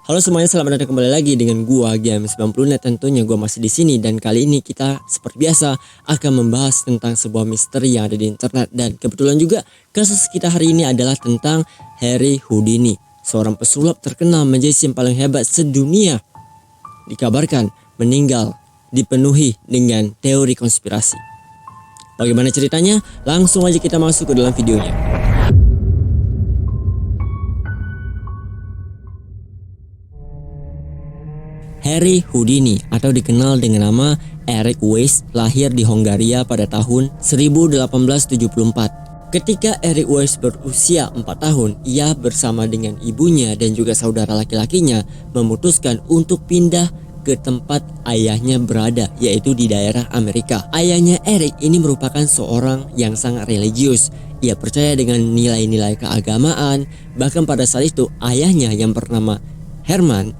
Halo semuanya, selamat datang kembali lagi dengan gua Game90net. Tentunya gua masih di sini dan kali ini kita seperti biasa akan membahas tentang sebuah misteri yang ada di internet, dan kebetulan juga kasus kita hari ini adalah tentang Harry Houdini, seorang pesulap terkenal menjadi yang paling hebat sedunia. Dikabarkan meninggal dipenuhi dengan teori konspirasi. Bagaimana ceritanya? Langsung aja kita masuk ke dalam videonya. Harry Houdini atau dikenal dengan nama Eric Weiss lahir di Hongaria pada tahun 1874. Ketika Eric Weiss berusia 4 tahun, ia bersama dengan ibunya dan juga saudara laki-lakinya memutuskan untuk pindah ke tempat ayahnya berada, yaitu di daerah Amerika. Ayahnya Eric ini merupakan seorang yang sangat religius. Ia percaya dengan nilai-nilai keagamaan. Bahkan pada saat itu ayahnya yang bernama Herman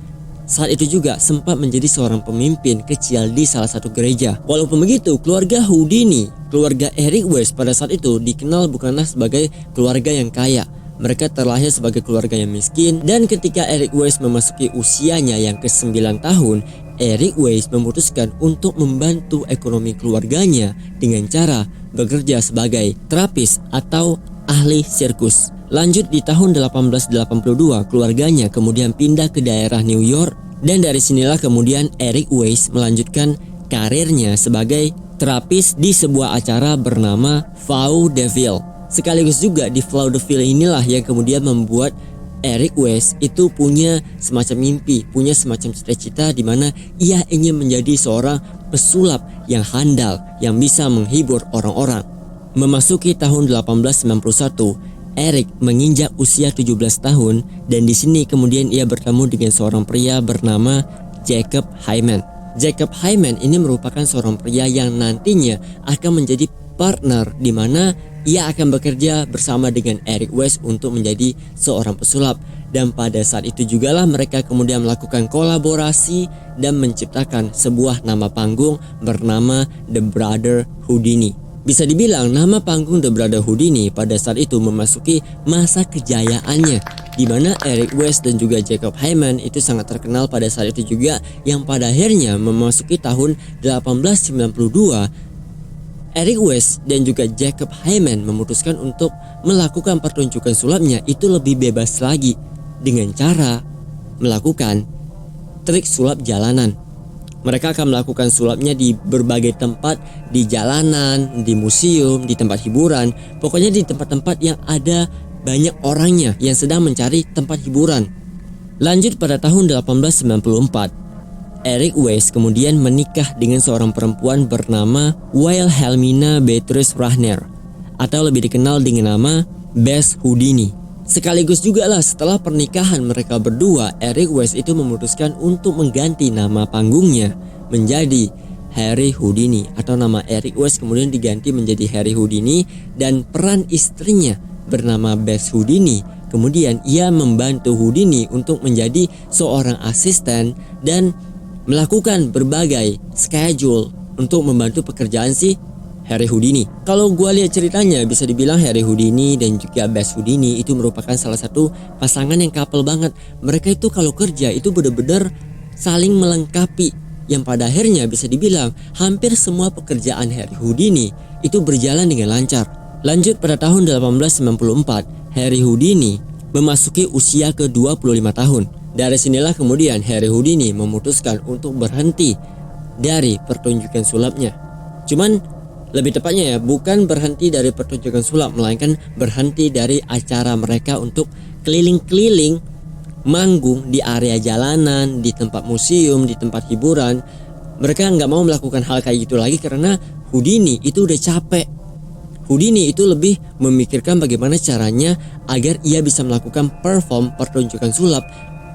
saat itu juga sempat menjadi seorang pemimpin kecil di salah satu gereja. Walaupun begitu, keluarga Houdini, keluarga Eric Weiss pada saat itu dikenal bukanlah sebagai keluarga yang kaya. Mereka terlahir sebagai keluarga yang miskin, dan ketika Eric Weiss memasuki usianya yang ke-9 tahun, Eric Weiss memutuskan untuk membantu ekonomi keluarganya dengan cara bekerja sebagai terapis atau ahli sirkus. Lanjut di tahun 1882, keluarganya kemudian pindah ke daerah New York, dan dari sinilah kemudian Eric Weiss melanjutkan karirnya sebagai terapis di sebuah acara bernama Vaudeville. Sekaligus juga di Vaudeville inilah yang kemudian membuat Eric Weiss itu punya semacam mimpi, punya semacam cita-cita di mana ia ingin menjadi seorang pesulap yang handal yang bisa menghibur orang-orang. Memasuki tahun 1891, Eric menginjak usia 17 tahun, dan di sini kemudian ia bertemu dengan seorang pria bernama Jacob Hyman. Jacob Hyman ini merupakan seorang pria yang nantinya akan menjadi partner di mana ia akan bekerja bersama dengan Eric Weiss untuk menjadi seorang pesulap, dan pada saat itu jugalah mereka kemudian melakukan kolaborasi dan menciptakan sebuah nama panggung bernama The Brother Houdini. Bisa dibilang nama panggung The Brother Houdini pada saat itu memasuki masa kejayaannya, di mana Eric Weiss dan juga Jacob Hyman itu sangat terkenal pada saat itu juga, yang pada akhirnya memasuki tahun 1892 Eric Weiss dan juga Jacob Hyman memutuskan untuk melakukan pertunjukan sulapnya itu lebih bebas lagi dengan cara melakukan trik sulap jalanan. Mereka akan melakukan sulapnya di berbagai tempat, di jalanan, di museum, di tempat hiburan, pokoknya di tempat-tempat yang ada banyak orangnya yang sedang mencari tempat hiburan. Lanjut pada tahun 1894, Eric Weiss kemudian menikah dengan seorang perempuan bernama Wilhelmina Beatrice Rahner, atau lebih dikenal dengan nama Bess Houdini. Sekaligus juga lah setelah pernikahan mereka berdua, Eric Weiss itu memutuskan untuk mengganti nama panggungnya menjadi Harry Houdini, atau nama Eric Weiss kemudian diganti menjadi Harry Houdini, dan peran istrinya bernama Bess Houdini kemudian ia membantu Houdini untuk menjadi seorang asisten dan melakukan berbagai schedule untuk membantu pekerjaan si Harry Houdini. Kalau gua lihat ceritanya, bisa dibilang Harry Houdini dan juga Bess Houdini itu merupakan salah satu pasangan yang couple banget. Mereka itu kalau kerja itu benar-benar saling melengkapi, yang pada akhirnya bisa dibilang hampir semua pekerjaan Harry Houdini itu berjalan dengan lancar. Lanjut pada tahun 1894, Harry Houdini memasuki usia ke-25 tahun. Dari sinilah kemudian Harry Houdini memutuskan untuk berhenti dari pertunjukan sulapnya. Cuman lebih tepatnya ya, bukan berhenti dari pertunjukan sulap, melainkan berhenti dari acara mereka untuk keliling-keliling manggung di area jalanan, di tempat museum, di tempat hiburan. Mereka nggak mau melakukan hal kayak gitu lagi karena Houdini itu udah capek. Houdini itu lebih memikirkan bagaimana caranya agar ia bisa melakukan perform pertunjukan sulap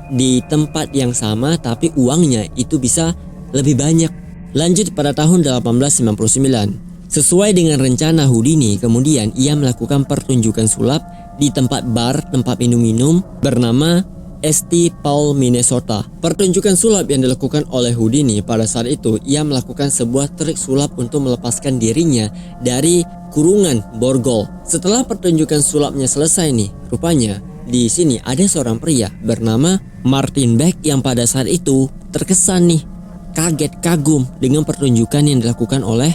di tempat yang sama, tapi uangnya itu bisa lebih banyak. Lanjut pada tahun 1899. Sesuai dengan rencana Houdini, kemudian ia melakukan pertunjukan sulap di tempat bar, tempat minum-minum bernama St. Paul, Minnesota. Pertunjukan sulap yang dilakukan oleh Houdini pada saat itu, ia melakukan sebuah trik sulap untuk melepaskan dirinya dari kurungan borgol. Setelah pertunjukan sulapnya selesai nih, rupanya di sini ada seorang pria bernama Martin Beck yang pada saat itu terkesan nih kaget kagum dengan pertunjukan yang dilakukan oleh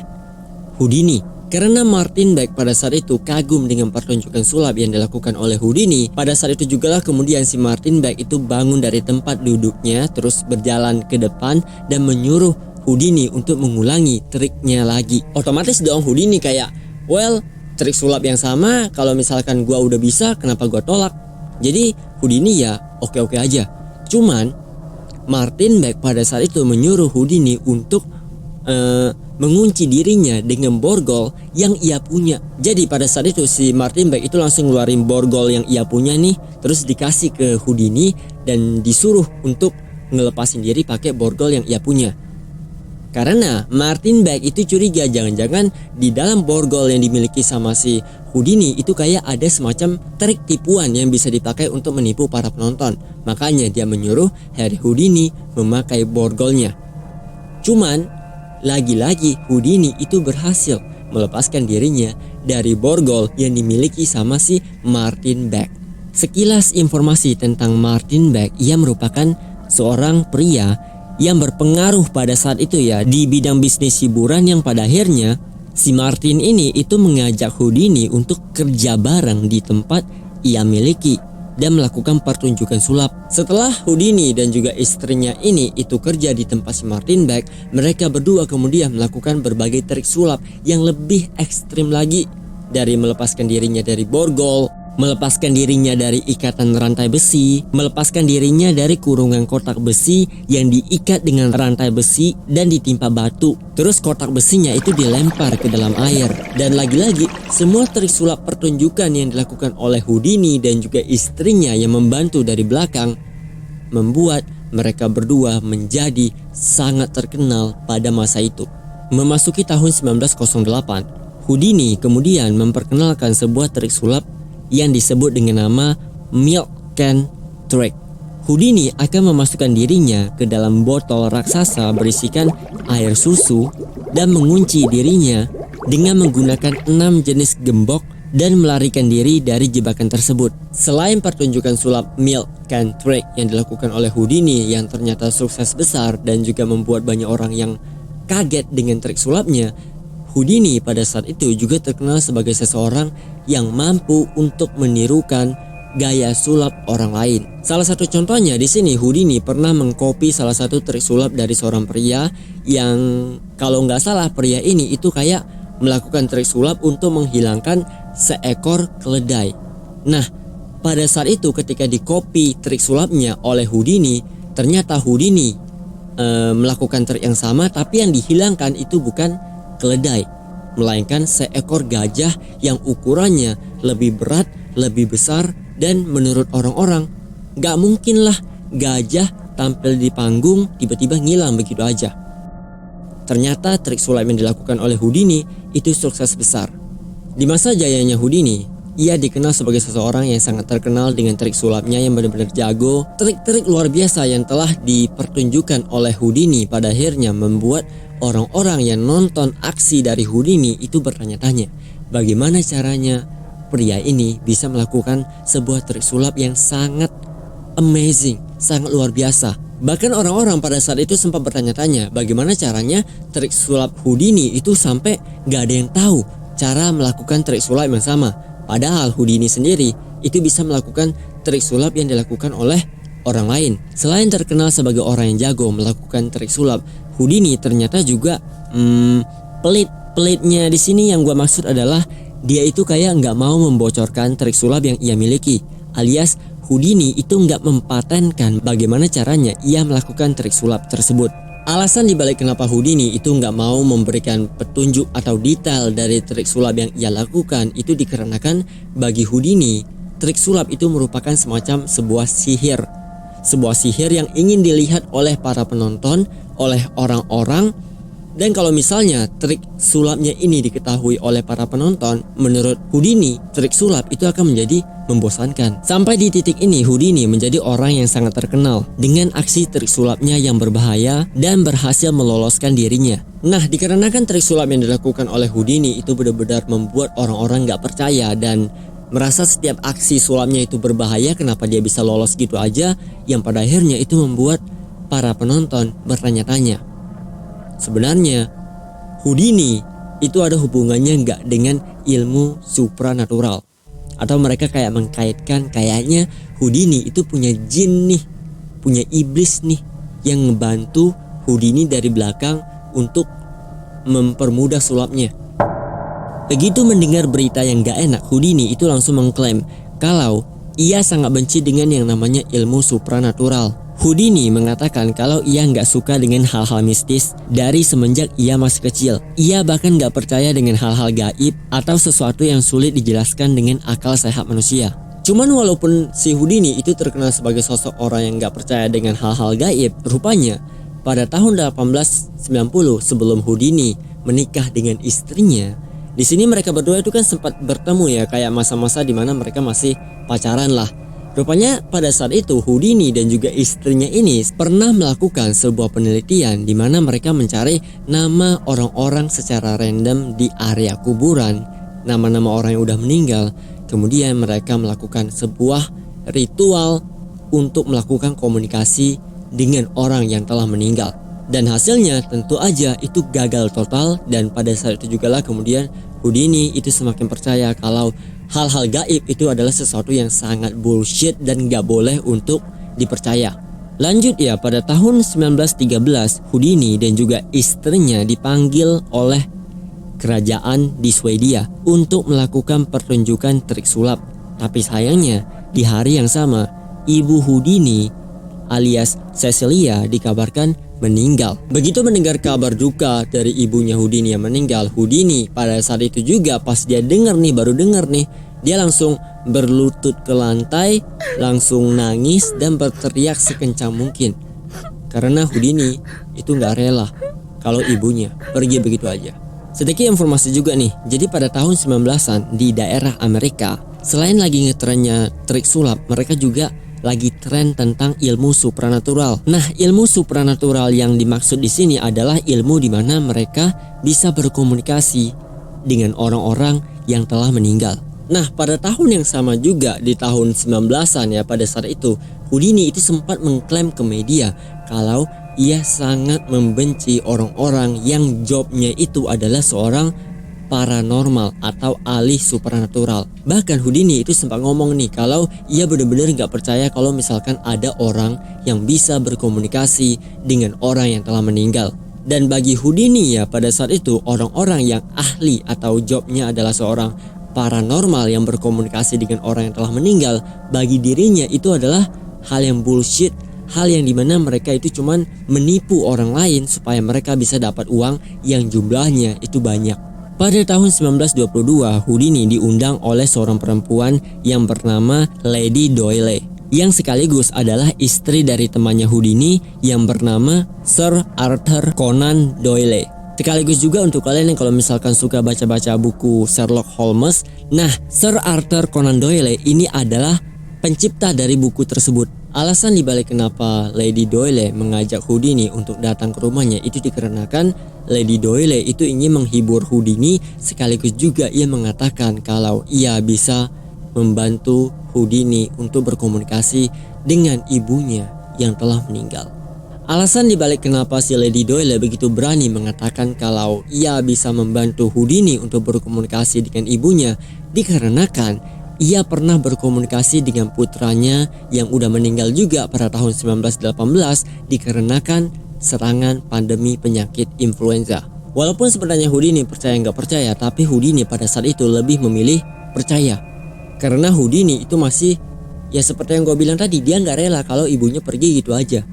Houdini. Karena Martin Beck pada saat itu kagum dengan pertunjukan sulap yang dilakukan oleh Houdini, pada saat itu jugalah kemudian si Martin Beck itu bangun dari tempat duduknya, terus berjalan ke depan dan menyuruh Houdini untuk mengulangi triknya lagi. Otomatis dong Houdini kayak, well, trik sulap yang sama, kalau misalkan gua udah bisa, kenapa gua tolak? Jadi Houdini ya oke-oke aja. Cuman Martin Beck pada saat itu menyuruh Houdini untuk mengunci dirinya dengan borgol yang ia punya. Jadi pada saat itu si Martin Beck itu langsung ngeluarin borgol yang ia punya nih, terus dikasih ke Houdini dan disuruh untuk ngelepasin diri pakai borgol yang ia punya. Karena Martin Beck itu curiga jangan-jangan di dalam borgol yang dimiliki sama si Houdini itu kayak ada semacam trik tipuan yang bisa dipakai untuk menipu para penonton. Makanya dia menyuruh Harry Houdini memakai borgolnya. Cuman lagi-lagi Houdini itu berhasil melepaskan dirinya dari borgol yang dimiliki sama si Martin Beck. Sekilas informasi tentang Martin Beck, ia merupakan seorang pria yang berpengaruh pada saat itu ya di bidang bisnis hiburan, yang pada akhirnya si Martin ini itu mengajak Houdini untuk kerja bareng di tempat ia miliki dan melakukan pertunjukan sulap. Setelah Houdini dan juga istrinya ini itu kerja di tempat si Martin Beck, mereka berdua kemudian melakukan berbagai trik sulap yang lebih ekstrim lagi, dari melepaskan dirinya dari borgol, melepaskan dirinya dari ikatan rantai besi, melepaskan dirinya dari kurungan kotak besi yang diikat dengan rantai besi dan ditimpa batu. Terus kotak besinya itu dilempar ke dalam air. Dan lagi-lagi semua trik sulap pertunjukan yang dilakukan oleh Houdini dan juga istrinya yang membantu dari belakang membuat mereka berdua menjadi sangat terkenal pada masa itu. Memasuki tahun 1908, Houdini kemudian memperkenalkan sebuah trik sulap yang disebut dengan nama Milk Can Trick. Houdini akan memasukkan dirinya ke dalam botol raksasa berisikan air susu dan mengunci dirinya dengan menggunakan 6 jenis gembok dan melarikan diri dari jebakan tersebut. Selain pertunjukan sulap Milk Can Trick yang dilakukan oleh Houdini yang ternyata sukses besar dan juga membuat banyak orang yang kaget dengan trik sulapnya, Houdini pada saat itu juga terkenal sebagai seseorang yang mampu untuk menirukan gaya sulap orang lain. Salah satu contohnya di sini, Houdini pernah mengcopy salah satu trik sulap dari seorang pria yang kalau nggak salah pria ini itu kayak melakukan trik sulap untuk menghilangkan seekor keledai. Nah, pada saat itu ketika dicopy trik sulapnya oleh Houdini, ternyata Houdini melakukan trik yang sama, tapi yang dihilangkan itu bukan keledai, melainkan seekor gajah yang ukurannya lebih berat, lebih besar, dan menurut orang-orang gak mungkin lah gajah tampil di panggung tiba-tiba ngilang begitu aja. Ternyata trik sulap yang dilakukan oleh Houdini itu sukses besar. Di masa jayanya Houdini, ia dikenal sebagai seseorang yang sangat terkenal dengan trik sulapnya yang benar-benar jago. Trik-trik luar biasa yang telah dipertunjukkan oleh Houdini pada akhirnya membuat orang-orang yang nonton aksi dari Houdini itu bertanya-tanya, bagaimana caranya pria ini bisa melakukan sebuah trik sulap yang sangat amazing, sangat luar biasa. Bahkan orang-orang pada saat itu sempat bertanya-tanya bagaimana caranya trik sulap Houdini itu sampai gak ada yang tahu cara melakukan trik sulap yang sama. Padahal Houdini sendiri itu bisa melakukan trik sulap yang dilakukan oleh orang lain. Selain terkenal sebagai orang yang jago melakukan trik sulap, Houdini ternyata juga pelit-pelitnya di sini yang gua maksud adalah dia itu kayak nggak mau membocorkan trik sulap yang ia miliki, alias Houdini itu nggak mempatenkan bagaimana caranya ia melakukan trik sulap tersebut. Alasan dibalik kenapa Houdini itu nggak mau memberikan petunjuk atau detail dari trik sulap yang ia lakukan itu dikarenakan bagi Houdini trik sulap itu merupakan semacam sebuah sihir. Sebuah sihir yang ingin dilihat oleh para penonton, oleh orang-orang. Dan kalau misalnya trik sulapnya ini diketahui oleh para penonton, menurut Houdini trik sulap itu akan menjadi membosankan. Sampai di titik ini Houdini menjadi orang yang sangat terkenal dengan aksi trik sulapnya yang berbahaya dan berhasil meloloskan dirinya. Nah, dikarenakan trik sulap yang dilakukan oleh Houdini itu benar-benar membuat orang-orang gak percaya dan Merasa setiap aksi sulapnya itu berbahaya, kenapa dia bisa lolos gitu aja, yang pada akhirnya itu membuat para penonton bertanya-tanya. Sebenarnya Houdini itu ada hubungannya nggak dengan ilmu supranatural? Atau mereka kayak mengkaitkan kayaknya Houdini itu punya jin nih, punya iblis nih yang ngebantu Houdini dari belakang untuk mempermudah sulapnya. Begitu mendengar berita yang gak enak, Houdini itu langsung mengklaim kalau ia sangat benci dengan yang namanya ilmu supranatural. Houdini mengatakan kalau ia gak suka dengan hal-hal mistis dari semenjak ia masih kecil. Ia bahkan gak percaya dengan hal-hal gaib atau sesuatu yang sulit dijelaskan dengan akal sehat manusia. Cuman walaupun si Houdini itu terkenal sebagai sosok orang yang gak percaya dengan hal-hal gaib, rupanya pada tahun 1890 sebelum Houdini menikah dengan istrinya, di sini mereka berdua itu kan sempat bertemu ya, kayak masa-masa dimana mereka masih pacaran lah. Rupanya pada saat itu Houdini dan juga istrinya ini pernah melakukan sebuah penelitian di mana mereka mencari nama orang-orang secara random di area kuburan, nama-nama orang yang udah meninggal. Kemudian mereka melakukan sebuah ritual untuk melakukan komunikasi dengan orang yang telah meninggal. Dan hasilnya tentu aja itu gagal total, dan pada saat itu juga lah kemudian Houdini itu semakin percaya kalau hal-hal gaib itu adalah sesuatu yang sangat bullshit dan gak boleh untuk dipercaya. Lanjut ya, pada tahun 1913 Houdini dan juga istrinya dipanggil oleh kerajaan di Swedia untuk melakukan pertunjukan trik sulap. Tapi sayangnya di hari yang sama ibu Houdini alias Cecilia dikabarkan meninggal. Begitu mendengar kabar duka dari ibunya Houdini yang meninggal, Houdini pada saat itu juga pas dia baru dengar nih, dia langsung berlutut ke lantai, langsung nangis dan berteriak sekencang mungkin. Karena Houdini itu gak rela kalau ibunya pergi begitu aja. Sedikit informasi juga nih, jadi pada tahun 19-an di daerah Amerika, selain lagi ngetrennya trik sulap, mereka juga lagi tren tentang ilmu supranatural. Nah, ilmu supranatural yang dimaksud di sini adalah ilmu di mana mereka bisa berkomunikasi dengan orang-orang yang telah meninggal. Nah, pada tahun yang sama juga di tahun 19-an ya, pada saat itu Houdini itu sempat mengklaim ke media kalau ia sangat membenci orang-orang yang jobnya itu adalah seorang paranormal atau ahli supranatural. Bahkan Houdini itu sempat ngomong nih kalau ia benar-benar gak percaya kalau misalkan ada orang yang bisa berkomunikasi dengan orang yang telah meninggal. Dan bagi Houdini ya, pada saat itu orang-orang yang ahli atau jobnya adalah seorang paranormal yang berkomunikasi dengan orang yang telah meninggal, bagi dirinya itu adalah hal yang bullshit, hal yang dimana mereka itu cuman menipu orang lain supaya mereka bisa dapat uang yang jumlahnya itu banyak. Pada tahun 1922, Houdini diundang oleh seorang perempuan yang bernama Lady Doyle, yang sekaligus adalah istri dari temannya Houdini yang bernama Sir Arthur Conan Doyle. Sekaligus juga untuk kalian yang kalau misalkan suka baca-baca buku Sherlock Holmes, nah Sir Arthur Conan Doyle ini adalah pencipta dari buku tersebut. Alasan dibalik kenapa Lady Doyle mengajak Houdini untuk datang ke rumahnya itu dikarenakan Lady Doyle itu ingin menghibur Houdini, sekaligus juga ia mengatakan kalau ia bisa membantu Houdini untuk berkomunikasi dengan ibunya yang telah meninggal. Alasan dibalik kenapa si Lady Doyle begitu berani mengatakan kalau ia bisa membantu Houdini untuk berkomunikasi dengan ibunya dikarenakan ia pernah berkomunikasi dengan putranya yang udah meninggal juga pada tahun 1918 dikarenakan serangan pandemi penyakit influenza. Walaupun sebenarnya Houdini percaya nggak percaya, tapi Houdini pada saat itu lebih memilih percaya. Karena Houdini itu masih, ya seperti yang gue bilang tadi, dia nggak rela kalau ibunya pergi gitu aja.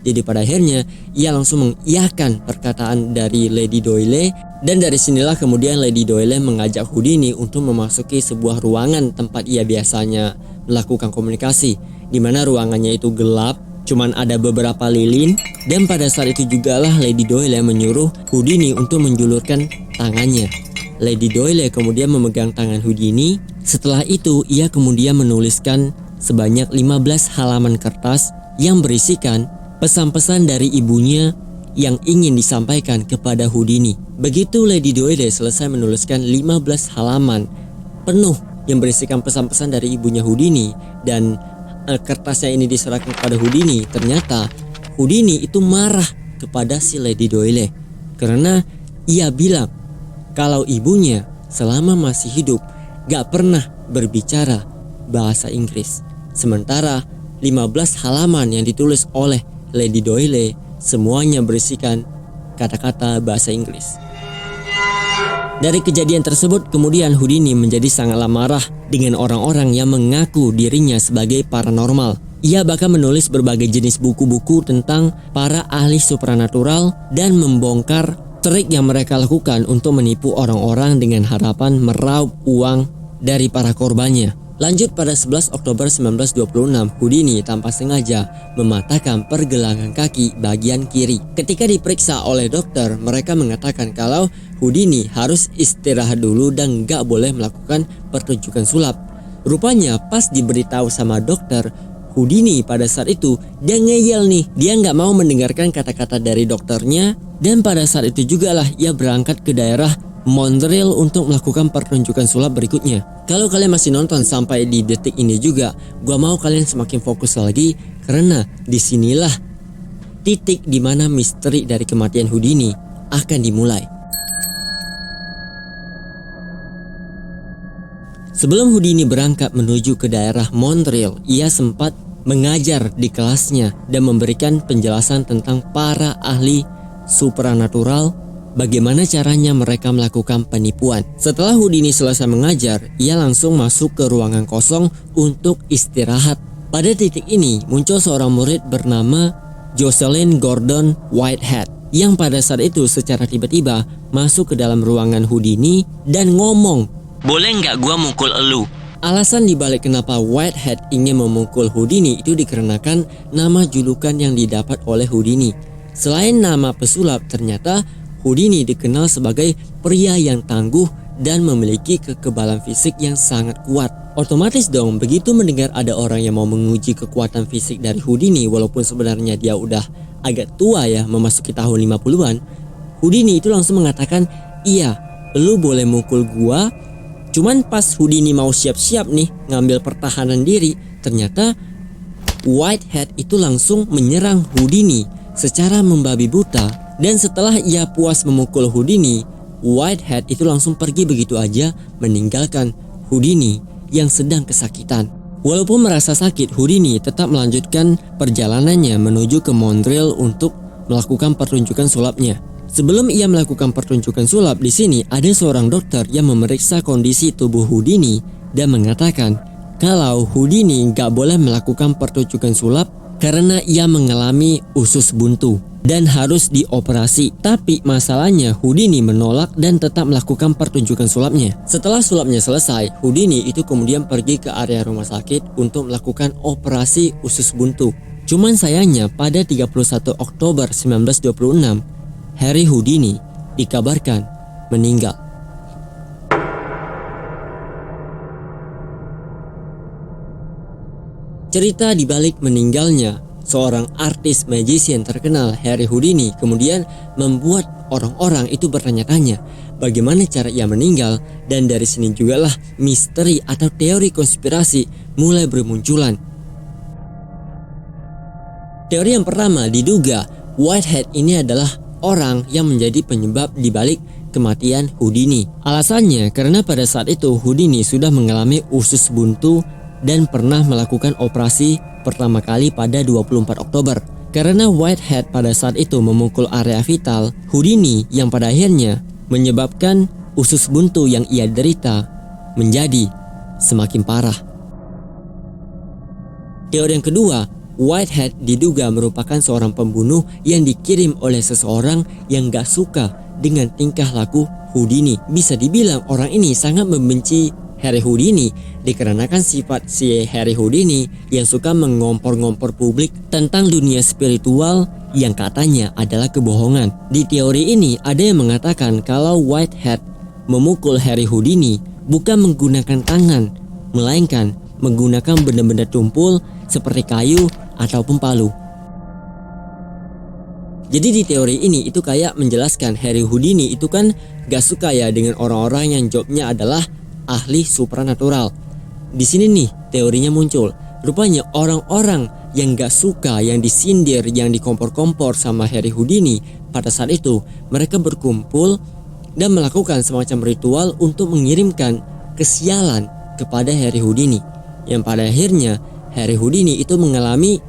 Jadi pada akhirnya ia langsung mengiyakan perkataan dari Lady Doyle, dan dari sinilah kemudian Lady Doyle mengajak Houdini untuk memasuki sebuah ruangan tempat ia biasanya melakukan komunikasi, di mana ruangannya itu gelap, cuman ada beberapa lilin, dan pada saat itu juga lah Lady Doyle menyuruh Houdini untuk menjulurkan tangannya. Lady Doyle kemudian memegang tangan Houdini. Setelah itu ia kemudian menuliskan sebanyak 15 halaman kertas yang berisikan pesan-pesan dari ibunya yang ingin disampaikan kepada Houdini. Begitu Lady Doyle selesai menuliskan 15 halaman penuh yang berisikan pesan-pesan dari ibunya Houdini dan kertasnya ini diserahkan kepada Houdini. Ternyata Houdini itu marah kepada si Lady Doyle karena ia bilang kalau ibunya selama masih hidup gak pernah berbicara bahasa Inggris. Sementara 15 halaman yang ditulis oleh Lady Doyle semuanya berisikan kata-kata bahasa Inggris. Dari kejadian tersebut kemudian Houdini menjadi sangatlah marah dengan orang-orang yang mengaku dirinya sebagai paranormal. Ia bahkan menulis berbagai jenis buku-buku tentang para ahli supranatural dan membongkar trik yang mereka lakukan untuk menipu orang-orang dengan harapan meraup uang dari para korbannya. Lanjut pada 11 Oktober 1926, Houdini tanpa sengaja mematahkan pergelangan kaki bagian kiri. Ketika diperiksa oleh dokter, mereka mengatakan kalau Houdini harus istirahat dulu dan gak boleh melakukan pertunjukan sulap. Rupanya pas diberitahu sama dokter, Houdini pada saat itu dia ngeyel nih. Dia gak mau mendengarkan kata-kata dari dokternya. Dan pada saat itu juga lah ia berangkat ke daerah Montreal untuk melakukan pertunjukan sulap berikutnya. Kalau kalian masih nonton sampai di detik ini juga, gua mau kalian semakin fokus lagi karena disinilah titik dimana misteri dari kematian Houdini akan dimulai. Sebelum Houdini berangkat menuju ke daerah Montreal, ia sempat mengajar di kelasnya dan memberikan penjelasan tentang para ahli supranatural, bagaimana caranya mereka melakukan penipuan. Setelah Houdini selesai mengajar, ia langsung masuk ke ruangan kosong untuk istirahat. Pada titik ini muncul seorang murid bernama Jocelyn Gordon Whitehead yang pada saat itu secara tiba-tiba masuk ke dalam ruangan Houdini dan ngomong, "Boleh nggak gua mukul elu?" Alasan dibalik kenapa Whitehead ingin memukul Houdini itu dikarenakan nama julukan yang didapat oleh Houdini. Selain nama pesulap, ternyata Houdini dikenal sebagai pria yang tangguh dan memiliki kekebalan fisik yang sangat kuat. Otomatis dong, begitu mendengar ada orang yang mau menguji kekuatan fisik dari Houdini, walaupun sebenarnya dia udah agak tua ya, memasuki tahun 50-an, Houdini itu langsung mengatakan, "Iya, lu boleh mukul gua." Cuman pas Houdini mau siap-siap nih ngambil pertahanan diri, ternyata Whitehead itu langsung menyerang Houdini secara membabi buta. Dan setelah ia puas memukul Houdini, Whitehead itu langsung pergi begitu aja, meninggalkan Houdini yang sedang kesakitan. Walaupun merasa sakit, Houdini tetap melanjutkan perjalanannya menuju ke Montreal untuk melakukan pertunjukan sulapnya. Sebelum ia melakukan pertunjukan sulap, di sini ada seorang dokter yang memeriksa kondisi tubuh Houdini dan mengatakan kalau Houdini gak boleh melakukan pertunjukan sulap karena ia mengalami usus buntu dan harus dioperasi. Tapi masalahnya Houdini menolak dan tetap melakukan pertunjukan sulapnya. Setelah sulapnya selesai, Houdini itu kemudian pergi ke area rumah sakit untuk melakukan operasi usus buntu. Cuman sayangnya pada 31 Oktober 1926, Harry Houdini dikabarkan meninggal. Cerita di balik meninggalnya seorang artis magician terkenal Harry Houdini kemudian membuat orang-orang itu bertanya-tanya bagaimana cara ia meninggal, dan dari sini jugalah misteri atau teori konspirasi mulai bermunculan. Teori yang pertama diduga Whitehead ini adalah orang yang menjadi penyebab di balik kematian Houdini. Alasannya karena pada saat itu Houdini sudah mengalami usus buntu dan pernah melakukan operasi pertama kali pada 24 Oktober. Karena Whitehead pada saat itu memukul area vital Houdini yang pada akhirnya menyebabkan usus buntu yang ia derita menjadi semakin parah. Teori yang kedua, Whitehead diduga merupakan seorang pembunuh yang dikirim oleh seseorang yang gak suka dengan tingkah laku Houdini. Bisa dibilang orang ini sangat membenci Harry Houdini dikarenakan sifat si Harry Houdini yang suka mengompor-ngompor publik tentang dunia spiritual yang katanya adalah kebohongan. Di teori ini ada yang mengatakan kalau Whitehead memukul Harry Houdini bukan menggunakan tangan, melainkan menggunakan benda-benda tumpul seperti kayu ataupun palu. Jadi di teori ini itu kayak menjelaskan Harry Houdini itu kan gak suka ya dengan orang-orang yang jobnya adalah ahli supranatural. Di sini nih teorinya muncul. Rupanya orang-orang yang gak suka, yang disindir, yang dikompor-kompor sama Harry Houdini, pada saat itu mereka berkumpul dan melakukan semacam ritual untuk mengirimkan kesialan kepada Harry Houdini, yang pada akhirnya Harry Houdini itu mengalami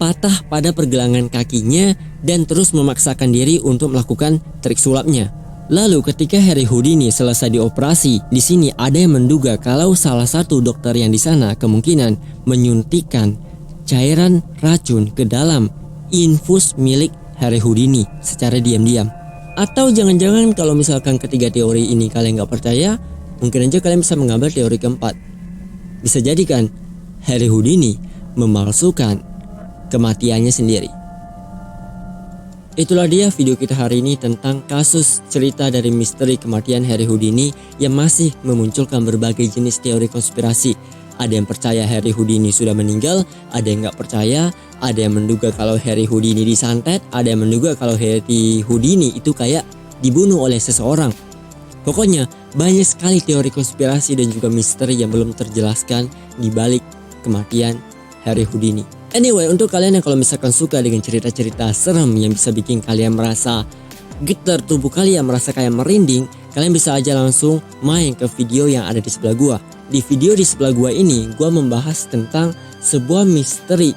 patah pada pergelangan kakinya dan terus memaksakan diri untuk melakukan trik sulapnya. Lalu ketika Harry Houdini selesai dioperasi, di sini ada yang menduga kalau salah satu dokter yang di sana kemungkinan menyuntikkan cairan racun ke dalam infus milik Harry Houdini secara diam-diam. Atau jangan-jangan kalau misalkan ketiga teori ini kalian gak percaya, mungkin aja kalian bisa mengambil teori keempat. Bisa jadi kan Harry Houdini memalsukan kematiannya sendiri. Itulah dia video kita hari ini tentang kasus cerita dari misteri kematian Harry Houdini yang masih memunculkan berbagai jenis teori konspirasi. Ada yang percaya Harry Houdini sudah meninggal, ada yang nggak percaya, ada yang menduga kalau Harry Houdini disantet, ada yang menduga kalau Harry Houdini itu kayak dibunuh oleh seseorang. Pokoknya banyak sekali teori konspirasi dan juga misteri yang belum terjelaskan di balik kematian Harry Houdini. Anyway, untuk kalian yang kalau misalkan suka dengan cerita-cerita serem yang bisa bikin kalian merasa getar tubuh kalian, merasa kayak merinding, kalian bisa aja langsung main ke video yang ada di sebelah gua. Di video di sebelah gua ini, gua membahas tentang sebuah misteri.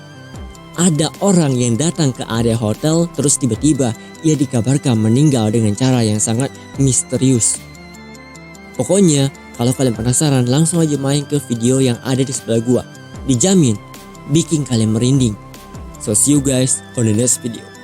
Ada orang yang datang ke area hotel, terus tiba-tiba ia dikabarkan meninggal dengan cara yang sangat misterius. Pokoknya, kalau kalian penasaran, langsung aja main ke video yang ada di sebelah gua. Dijamin bikin kalian merinding. So see you guys on the next video.